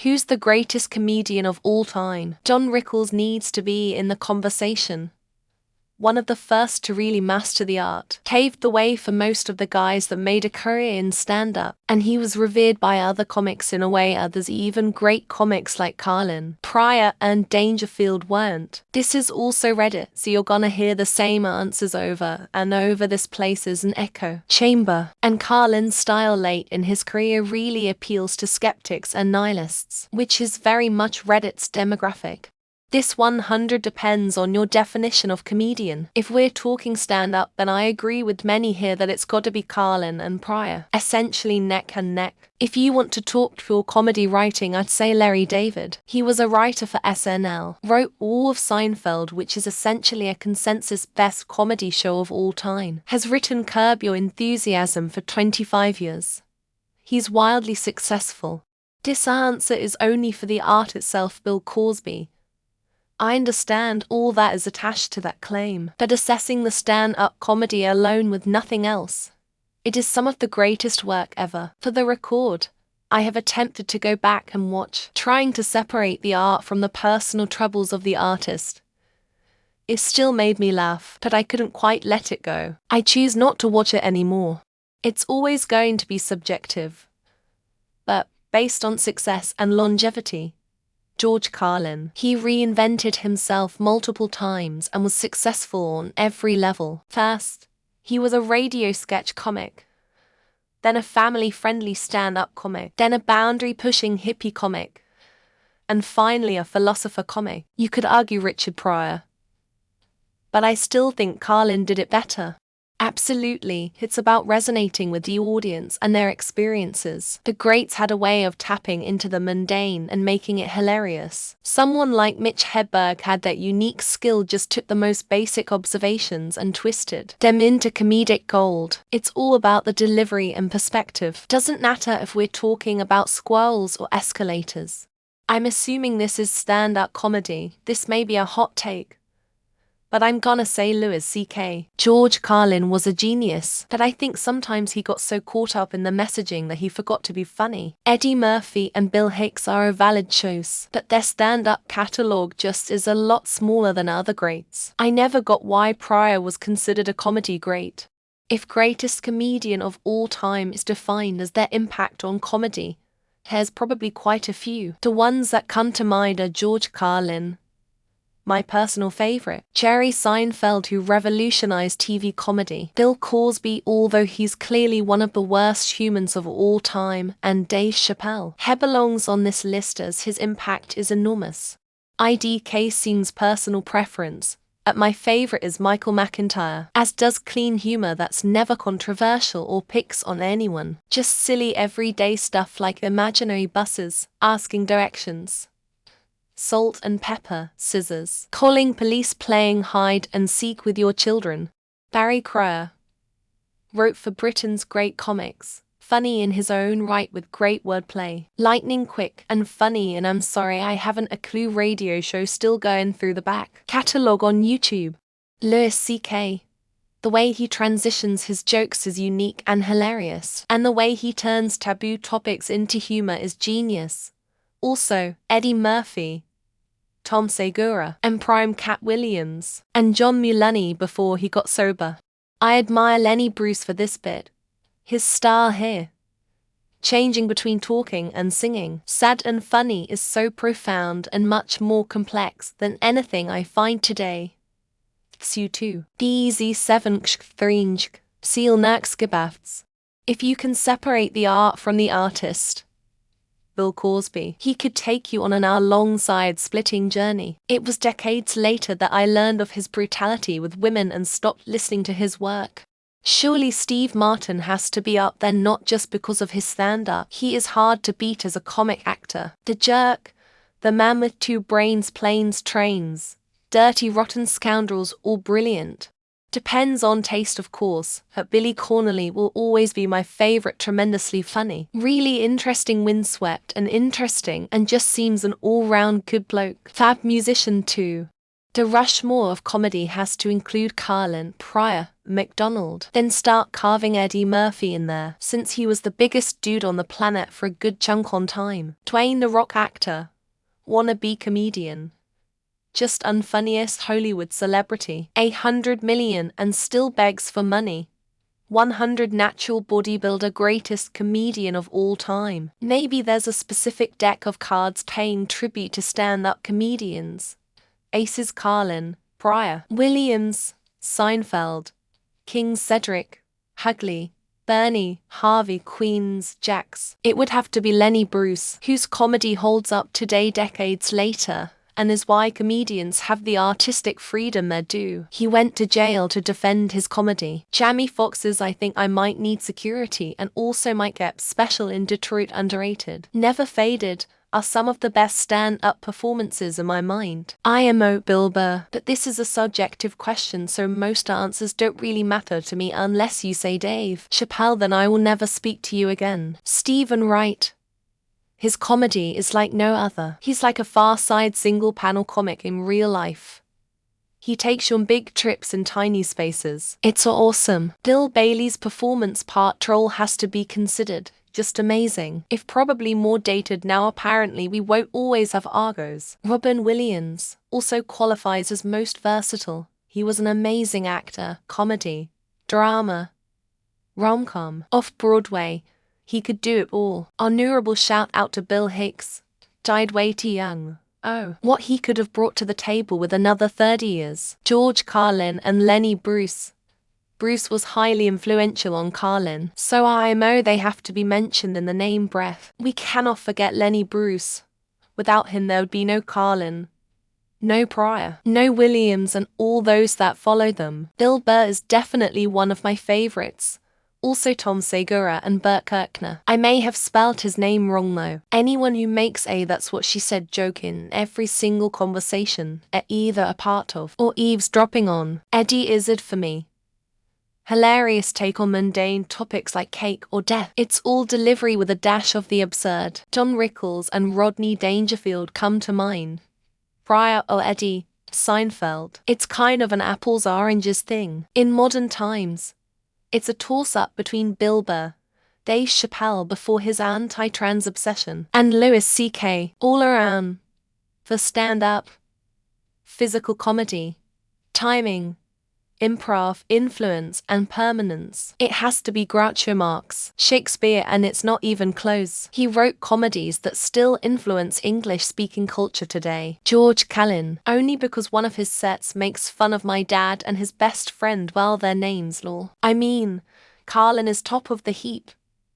Who's the greatest comedian of all time? Don Rickles needs to be in the conversation. One of the first to really master the art, paved the way for most of the guys that made a career in stand-up, and he was revered by other comics in a way others, even great comics like Carlin, Pryor, and Dangerfield weren't. This is also Reddit, so you're gonna hear the same answers over and over. This place is an echo chamber, and Carlin's style late in his career really appeals to skeptics and nihilists, which is very much Reddit's demographic. This 100 depends on your definition of comedian. If we're talking stand-up, then I agree with many here that it's got to be Carlin and Pryor, essentially neck and neck. If you want to talk pure comedy writing, I'd say Larry David. He was a writer for SNL, wrote all of Seinfeld, which is essentially a consensus best comedy show of all time, has written Curb Your Enthusiasm for 25 years. He's wildly successful. This answer is only for the art itself. Bill Cosby. I understand all that is attached to that claim, but assessing the stand-up comedy alone with nothing else, it is some of the greatest work ever. For the record, I have attempted to go back and watch, trying to separate the art from the personal troubles of the artist. It still made me laugh, but I couldn't quite let it go. I choose not to watch it anymore. It's always going to be subjective, but based on success and longevity. George Carlin. He reinvented himself multiple times and was successful on every level. First, he was a radio sketch comic, then a family-friendly stand-up comic, then a boundary-pushing hippie comic, and finally a philosopher comic. You could argue Richard Pryor, but I still think Carlin did it better. Absolutely, it's about resonating with the audience and their experiences. The greats had a way of tapping into the mundane and making it hilarious. Someone like Mitch Hedberg had that unique skill, just took the most basic observations and twisted them into comedic gold. It's all about the delivery and perspective. Doesn't matter if we're talking about squirrels or escalators. I'm assuming this is stand-up comedy. This may be a hot take, but I'm gonna say Louis C.K. George Carlin was a genius, but I think sometimes he got so caught up in the messaging that he forgot to be funny. Eddie Murphy and Bill Hicks are a valid choice, but their stand-up catalog just is a lot smaller than other greats. I never got why Pryor was considered a comedy great. If greatest comedian of all time is defined as their impact on comedy, there's probably quite a few. The ones that come to mind are George Carlin, my personal favorite, Jerry Seinfeld, who revolutionized TV comedy, Bill Cosby, although he's clearly one of the worst humans of all time, and Dave Chappelle. He belongs on this list as his impact is enormous. IDK seems personal preference, but my favorite is Michael McIntyre, as does clean humor that's never controversial or picks on anyone. Just silly everyday stuff like imaginary buses, asking directions, salt and pepper, scissors, calling police, playing hide and seek with your children. Barry Cryer wrote for Britain's great comics, funny in his own right with great wordplay, lightning quick and funny, and I'm sorry I haven't a clue radio show still going through the back catalogue on YouTube. Louis C.K. The way he transitions his jokes is unique and hilarious, and the way he turns taboo topics into humor is genius. Also, Eddie Murphy, Tom Segura, and prime Cat Williams, and John Mulaney before he got sober. I admire Lenny Bruce for this bit. His style here, changing between talking and singing, sad and funny, is so profound and much more complex than anything I find today. Tsu too. DZ7 Seal Nerkskibafts. If you can separate the art from the artist, Bill Cosby. He could take you on an hour-long side-splitting journey. It was decades later that I learned of his brutality with women and stopped listening to his work. Surely Steve Martin has to be up there, not just because of his stand-up. He is hard to beat as a comic actor. The Jerk, The Man with Two Brains, Planes, Trains, Dirty Rotten Scoundrels, all brilliant. Depends on taste, of course, but Billy Connolly will always be my favorite. Tremendously funny, really interesting, windswept and interesting, and just seems an all-round good bloke. Fab musician too. The Rushmore of comedy has to include Carlin, Pryor, McDonald. Then start carving Eddie Murphy in there, since he was the biggest dude on the planet for a good chunk on time. Dwayne the Rock actor, wannabe comedian, just unfunniest Hollywood celebrity. 800 million and still begs for money. 100 natural bodybuilder, greatest comedian of all time. Maybe there's a specific deck of cards paying tribute to stand-up comedians. Aces: Carlin, Pryor, Williams, Seinfeld, King Cedric, Hagley, Bernie, Harvey, Queens, Jax. It would have to be Lenny Bruce, whose comedy holds up today decades later, and is why comedians have the artistic freedom they're due. He went to jail to defend his comedy. Jamie Foxx's I Think I Might Need Security and also might get special in Detroit underrated. Never Faded are some of the best stand-up performances in my mind. IMO Bill Burr, but this is a subjective question, so most answers don't really matter to me unless you say Dave Chappelle, then I will never speak to you again. Stephen Wright. His comedy is like no other. He's like a Far Side single-panel comic in real life. He takes you on big trips in tiny spaces. It's awesome. Bill Bailey's performance part troll has to be considered. Just amazing. If probably more dated now, apparently we won't always have Argos. Robin Williams also qualifies as most versatile. He was an amazing actor, comedy, drama, rom-com, off-Broadway. He could do it all. Honorable shout out to Bill Hicks. Died way too young. Oh, what he could have brought to the table with another 30 years. George Carlin and Lenny Bruce. Bruce was highly influential on Carlin, so IMO they have to be mentioned in the name breath. We cannot forget Lenny Bruce. Without him there would be no Carlin, no Pryor, no Williams and all those that followed them. Bill Burr is definitely one of my favorites. Also Tom Segura and Burt Kirkner. I may have spelled his name wrong though. Anyone who makes a "that's what she said" joke in every single conversation are either a part of or eavesdropping on. Eddie Izzard for me. Hilarious take on mundane topics like cake or death. It's all delivery with a dash of the absurd. John Rickles and Rodney Dangerfield come to mind. Pryor or Eddie, Seinfeld. It's kind of an apples-oranges thing. In modern times, it's a toss-up between Bill Burr, Dave Chappelle before his anti-trans obsession, and Louis C.K. all around. For stand-up, physical comedy, timing, improv, influence, and permanence, it has to be Groucho Marx, Shakespeare, and it's not even close. He wrote comedies that still influence English-speaking culture today. George Carlin, only because one of his sets makes fun of my dad and his best friend while their names lol. I mean, Carlin is top of the heap.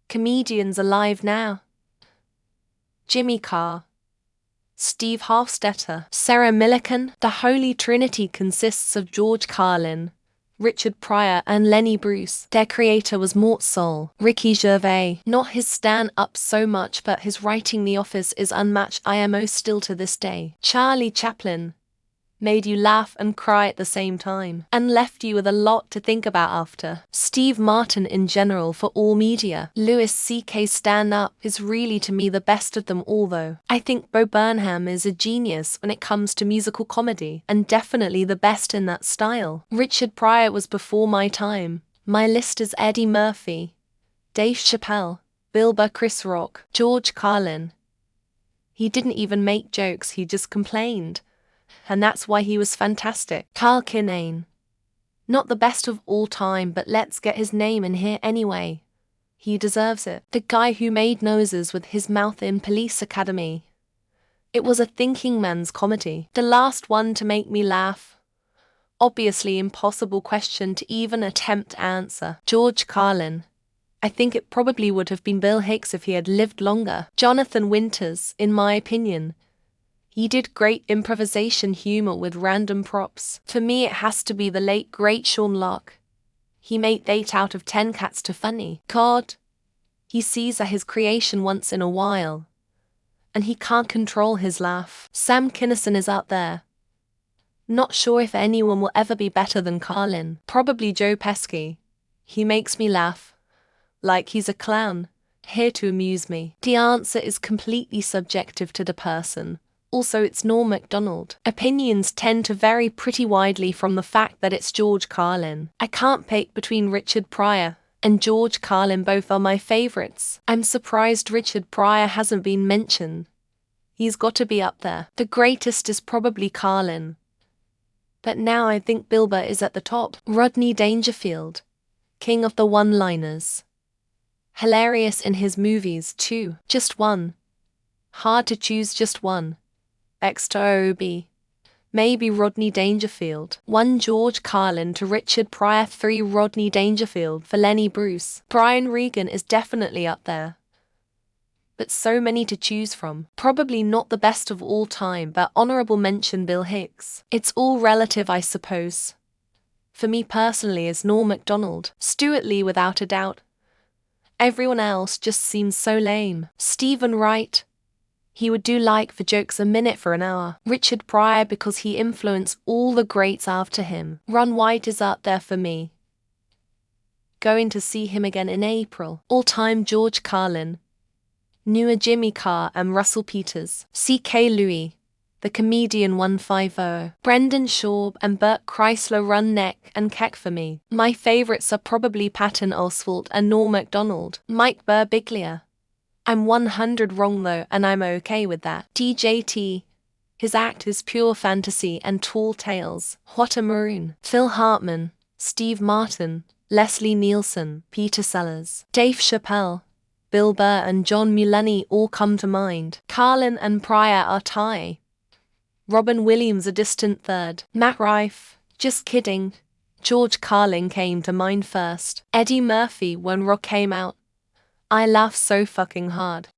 Comedians alive now: Jimmy Carr, Steve Hofstetter, Sarah Millican. The Holy Trinity consists of George Carlin, Richard Pryor, and Lenny Bruce. Their creator was Mort Sahl. Ricky Gervais, not his stand-up so much, but his writing The Office is unmatched. IMO still to this day. Charlie Chaplin made you laugh and cry at the same time, and left you with a lot to think about after. Steve Martin in general for all media. Louis C.K.'s stand-up is really to me the best of them all though. I think Bo Burnham is a genius when it comes to musical comedy, and definitely the best in that style. Richard Pryor was before my time. My list is Eddie Murphy, Dave Chappelle, Bill Burr, Chris Rock, George Carlin. He didn't even make jokes, he just complained. And that's why he was fantastic. Carl Kinane. Not the best of all time, but let's get his name in here anyway. He deserves it. The guy who made noses with his mouth in Police Academy. It was a thinking man's comedy. The last one to make me laugh. Obviously impossible question to even attempt to answer. George Carlin. I think it probably would have been Bill Hicks if he had lived longer. Jonathan Winters, in my opinion. He did great improvisation humor with random props. For me it has to be the late great Sean Locke. He made 8 out of 10 cats to funny. God. He sees at his creation once in a while, and he can't control his laugh. Sam Kinison is out there. Not sure if anyone will ever be better than Carlin. Probably Joe Pesci. He makes me laugh. Like he's a clown, here to amuse me. The answer is completely subjective to the person. Also, it's Norm Macdonald. Opinions tend to vary pretty widely from the fact that it's George Carlin. I can't pick between Richard Pryor and George Carlin. Both are my favorites. I'm surprised Richard Pryor hasn't been mentioned. He's got to be up there. The greatest is probably Carlin, but now I think Bill Burr is at the top. Rodney Dangerfield, king of the one-liners. Hilarious in his movies too. Just one. Hard to choose just one. XOB. Maybe Rodney Dangerfield. 1 George Carlin to Richard Pryor. 3 Rodney Dangerfield for Lenny Bruce. Brian Regan is definitely up there, but so many to choose from. Probably not the best of all time, but honorable mention Bill Hicks. It's all relative, I suppose. For me personally is Norm Macdonald. Stuart Lee without a doubt. Everyone else just seems so lame. Stephen Wright. He would do like for jokes a minute for an hour. Richard Pryor because he influenced all the greats after him. Ron White is up there for me. Going to see him again in April. All-time George Carlin. Newer Jimmy Carr and Russell Peters. C.K. Louis, the comedian 150. Brendan Schaub and Bert Kreischer run neck and neck for me. My favorites are probably Patton Oswalt and Norm Macdonald. Mike Birbiglia. I'm 100 wrong though, and I'm okay with that. DJT. His act is pure fantasy and tall tales. What a maroon. Phil Hartman, Steve Martin, Leslie Nielsen, Peter Sellers, Dave Chappelle, Bill Burr and John Mulaney all come to mind. Carlin and Pryor are tie. Robin Williams a distant third. Matt Rife, just kidding. George Carlin came to mind first. Eddie Murphy when Rock came out. I laughed so fucking hard.